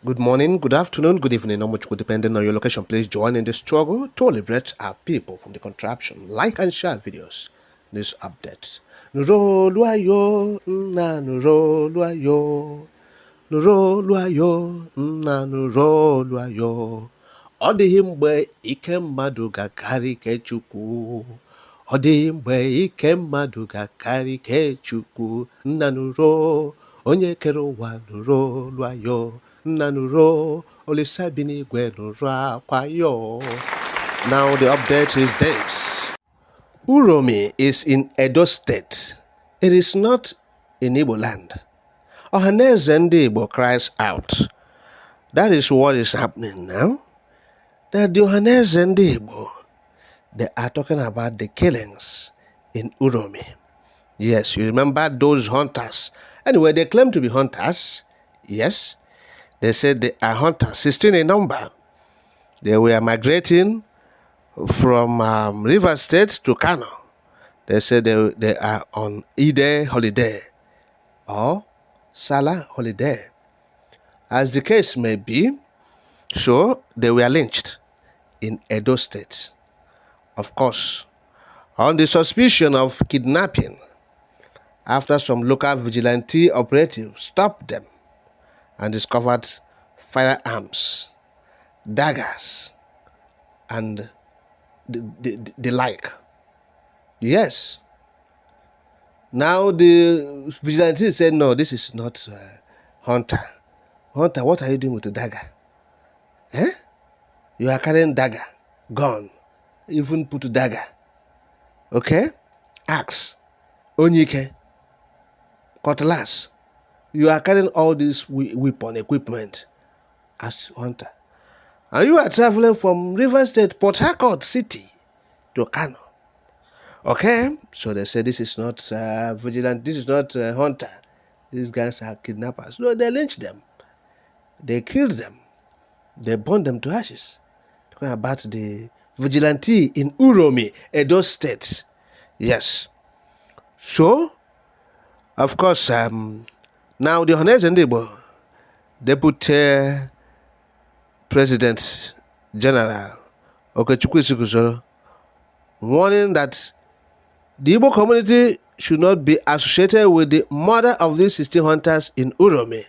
Good morning, good afternoon, good evening, how much depending on your location. Please join in the struggle to liberate our people from the contraption. Like and share videos. News updates. Nuroluayo, na nuroluayo. Nuroluayo, na nuroluayo. Ọ dịghị mgbe ike mmadụ ga-akarị ike Chukwu. Ọ dịghị mgbe ike mmadụ ga-akarị ike Chukwu. Nna nụrụ onye kere ụwa nuroluayo. Nna nụrụ Olisa bi n'igwe nụrụ akwa yo. Now the update is this. Uromi is in Edo State. It is not in Igbo land. Ohaneze ndị Igbo cries out. That is what is happening now. That the Ohaneze ndị Igbo, they are talking about the killings in Uromi. Yes, you remember those hunters. Anyway, they claim to be hunters. Yes, they said they are hunters, 16 in number. They were migrating from River State to Kano. They said they are on Ide holiday or Salah holiday. As the case may be, so they were lynched in Edo State. Of course, on the suspicion of kidnapping, after some local vigilante operatives stopped them and discovered firearms, daggers, and the like. Yes. Now the vigilante said, no, this is not hunter. Hunter, what are you doing with the dagger? Eh? You are carrying dagger, gun, even put dagger. Okay? Axe, onyike, cutlass. You are carrying all this weapon equipment as hunter. And you are traveling from River State, Port Harcourt City to Kano. Okay? So they say this is not vigilant, this is not hunter. These guys are kidnappers. No, they lynched them. They killed them. They burned them to ashes. Talking about the vigilante in Uromi, Edo State. Yes. So, of course, now the Ohaneze ndị Igbo, Deputy President General Okechukwu Isiguzoro, warning that the Igbo community should not be associated with the murder of these 16 hunters in Uromi,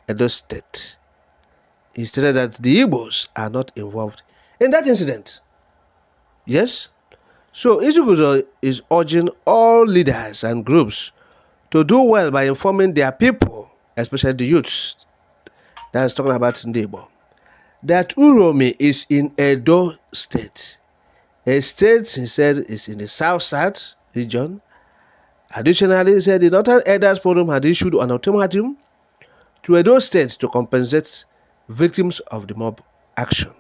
Edo State. He stated that the Igbos are not involved in that incident. Yes? So Isiguzoro is urging all leaders and groups to do well by informing their people, especially the youths, that's talking about Ndebo, that Uromi is in Edo State. A state, he said, is in the south region. Additionally, he said the Northern Elders Forum had issued an ultimatum to Edo State to compensate victims of the mob action.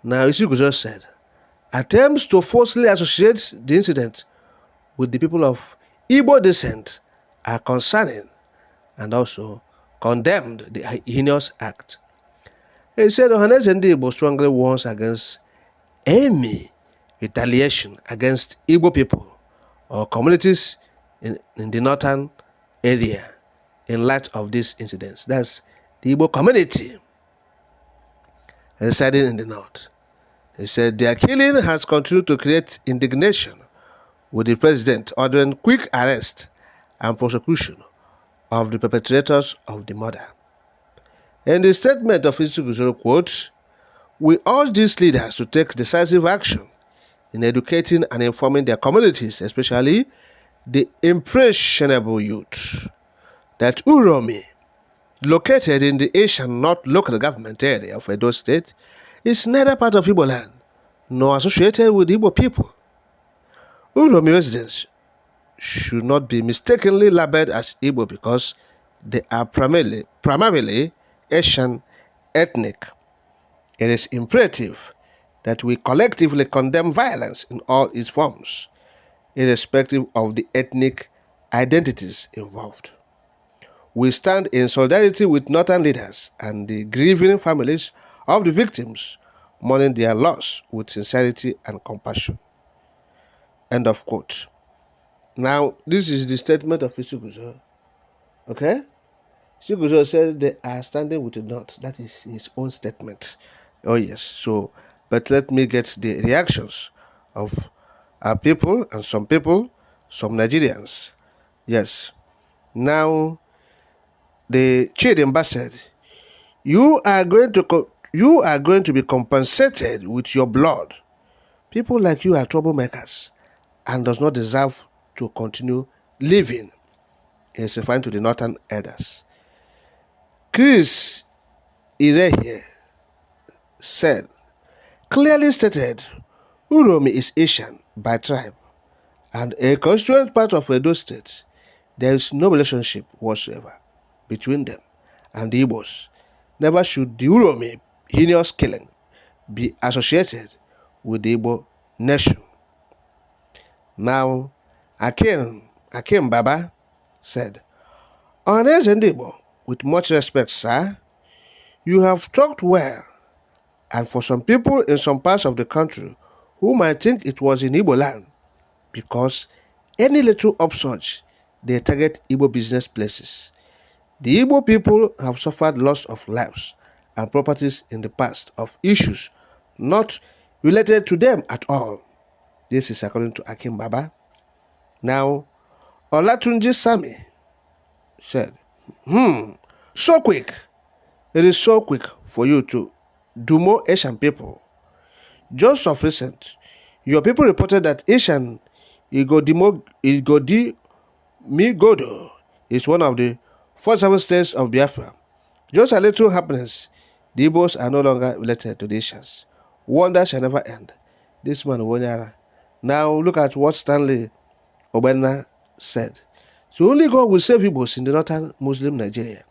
Now, Isiguzoro said, attempts to forcibly associate the incident with the people of Igbo descent are concerning and also condemned the heinous act. He said Ohaneze ndị Igbo strongly warns against any retaliation against Igbo people or communities in the northern area in light of these incidents. That's the Igbo community residing in the north. He said their killing has continued to create indignation, with the president ordering quick arrest and prosecution of the perpetrators of the murder. In the statement of Isiguzoro, quote, we urge these leaders to take decisive action in educating and informing their communities, especially the impressionable youth, that Uromi, located in the Asian North local government area of Edo State, is neither part of Igbo land nor associated with Igbo people. Uromi residents should not be mistakenly labeled as Igbo because they are primarily Asian ethnic. It is imperative that we collectively condemn violence in all its forms, irrespective of the ethnic identities involved. We stand in solidarity with northern leaders and the grieving families of the victims, mourning their loss with sincerity and compassion. End of quote. Now, this is the statement of Isiguzoro. Okay? Chiguzo said they are standing with the North. That is his own statement. Oh yes. So, but let me get the reactions of our people and some people, some Nigerians. Yes. Now the Chidimba said, "You are going to be compensated with your blood. People like you are troublemakers and does not deserve to continue living." He is referring to the northern elders. Chris Irehe said, clearly stated, Uromi is Asian by tribe and a constituent part of Edo State. There is no relationship whatsoever between them and the Igbos. Never should the Uromi heinous killing be associated with the Igbo nation. Now, Akim Baba said, Ohaneze Igbo, with much respect, sir, you have talked well, and for some people in some parts of the country who might think it was in Igbo land, because any little upsurge, they target Igbo business places. The Igbo people have suffered loss of lives and properties in the past of issues not related to them at all. This is according to Akim Baba. Now, Olatunji Sami said, so quick. It is so quick for you to do more Asian people. Just of recent, your people reported that Asian Igodi Migodo is one of the 47 states of Biafra. Just a little happiness, the Igbos are no longer related to the Asians. Wonder shall never end. This man Wonyara. Now look at what Stanley Obena said. So only God will save Igbos in the northern Muslim Nigeria.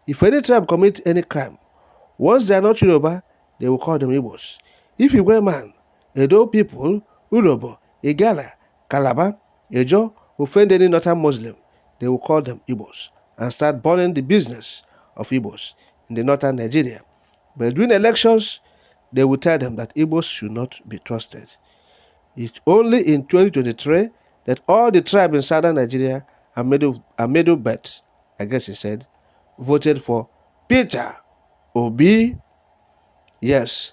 If any tribe commits any crime, once they are not Yoruba, they will call them Igbos. If Igwe man, Edo people, Urobo, Igala, Calabar, Ejo offend any northern Muslim, they will call them Igbos and start burning the business of Igbos in the northern Nigeria. But during elections, they will tell them that Igbos should not be trusted. It's only in 2023 that all the tribes in southern Nigeria are middle belt, I guess he said, voted for Peter Obi. Yes.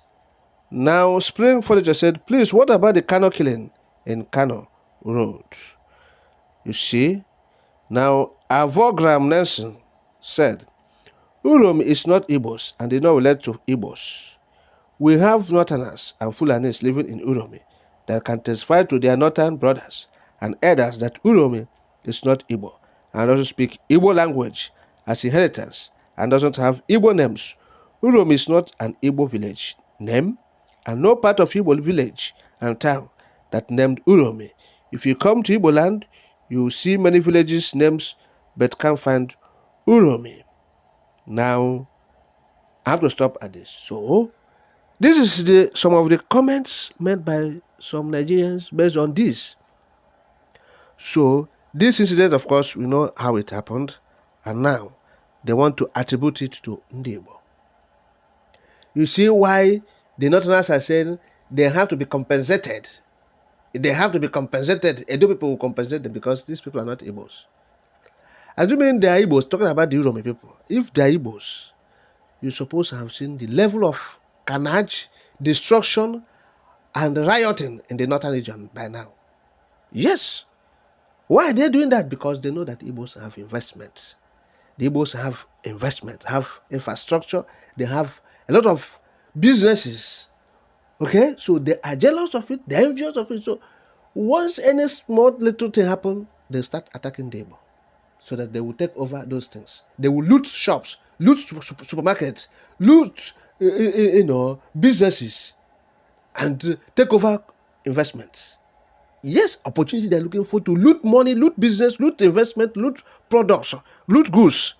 Now, Spring Furniture said, please, what about the Kano killing in Kano Road? You see? Now, Avogram Nelson said, Uromi is not Igbos and did not relate to Igbos. We have Northerners and Fulanis living in Uromi that can testify to their northern brothers and elders that Uromi is not Igbo and doesn't speak Igbo language as inheritance and doesn't have Igbo names. Uromi is not an Igbo village name and no part of Igbo village and town that named Uromi. If you come to Igbo land, you will see many villages names but can't find Uromi. Now, I have to stop at this. So, this is some of the comments made by some Nigerians based on this. So, this incident, of course, we know how it happened, and now they want to attribute it to Ndebo. You see why the Northerners are saying they have to be compensated. They have to be compensated. Edo people will compensate them because these people are not Igbos. Assuming they are Igbos, talking about the Uromi people, if they are Igbos, you're supposed to have seen the level of carnage, destruction, and rioting in the northern region by now. Yes. Why are they doing that? Because they know that Igbos have investments. The Igbos have investment, have infrastructure, they have a lot of businesses. Okay? So they are jealous of it, they're envious of it. So once any small little thing happens, they start attacking the Igbo so that they will take over those things. They will loot shops, loot supermarkets, loot businesses, and take over investments. Yes, opportunity they're looking for to loot money, loot business, loot investment, loot products, loot goods.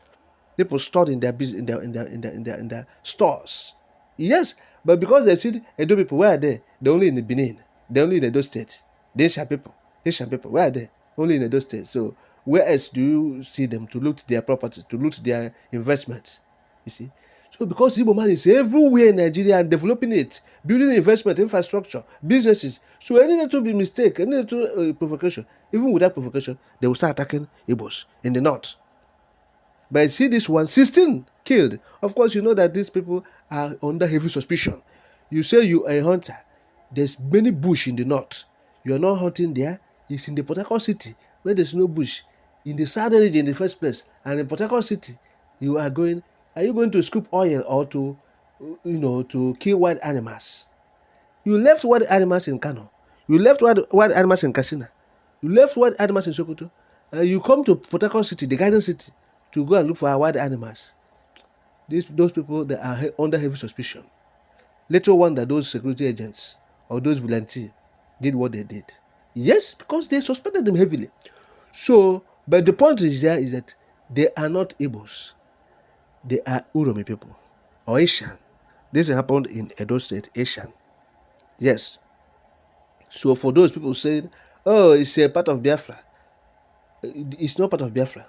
People stored in their business, in their stores. Yes, but because they see Edo people, where are they? They're only in the Benin. They're only in Edo State. The Asian people, where are they? Only in Edo State. So where else do you see them to loot their properties, to loot their investments? You see. So because Igbo man is everywhere in Nigeria and developing it, building investment, infrastructure, businesses. So any little be mistake, any little provocation, even without provocation, they will start attacking Igbos in the north. But see this one, 16 killed. Of course, you know that these people are under heavy suspicion. You say you are a hunter. There's many bush in the north. You are not hunting there. It's in the Port Harcourt city where there's no bush. In the southern region in the first place. And in Port Harcourt city, are you going to scoop oil or to, to kill wild animals? You left wild animals in Kano. You left wild animals in Katsina. You left wild animals in Sokoto. You come to Port Harcourt city, the garden city, to go and look for wild animals. Those people, they are under heavy suspicion. Little wonder those security agents or those volunteers did what they did. Yes, because they suspected them heavily. So, but the point is that they are not Igbos. They are Uromi people or Asian. This happened in Edo State, Asian. Yes. So for those people saying, oh, it's a part of Biafra. It's not part of Biafra.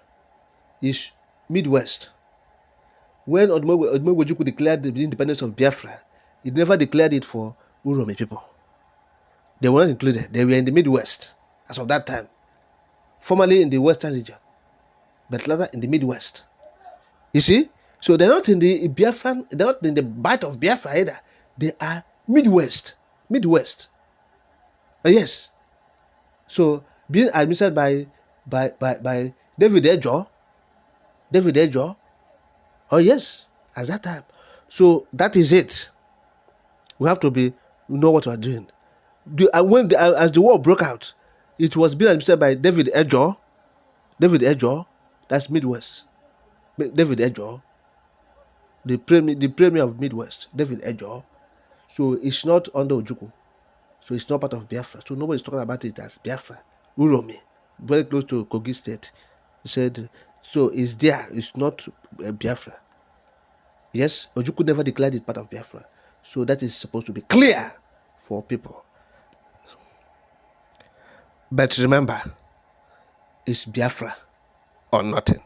It's Midwest. When Odumegwu declared the independence of Biafra, it never declared it for Uromi people. They were not included. They were in the Midwest as of that time. Formerly in the Western region, but later in the Midwest. You see? So they're not in the Biafran, they're not in the bite of Biafra either. They are Midwest. Midwest. Yes. So being administered by David Ejo. Oh yes, at that time. So that is it. We have to know what we are doing. As the war broke out, it was being administered by David Ejo. That's Midwest. David Ejo, the premier of Midwest, David Ejo. So it's not under Ojukwu. So it's not part of Biafra. So nobody's talking about it as Biafra. Uromi, very close to Kogi State. He said, so it's there. It's not Biafra. Yes, Ojukwu never declared it part of Biafra. So that is supposed to be clear for people. But remember, it's Biafra or nothing.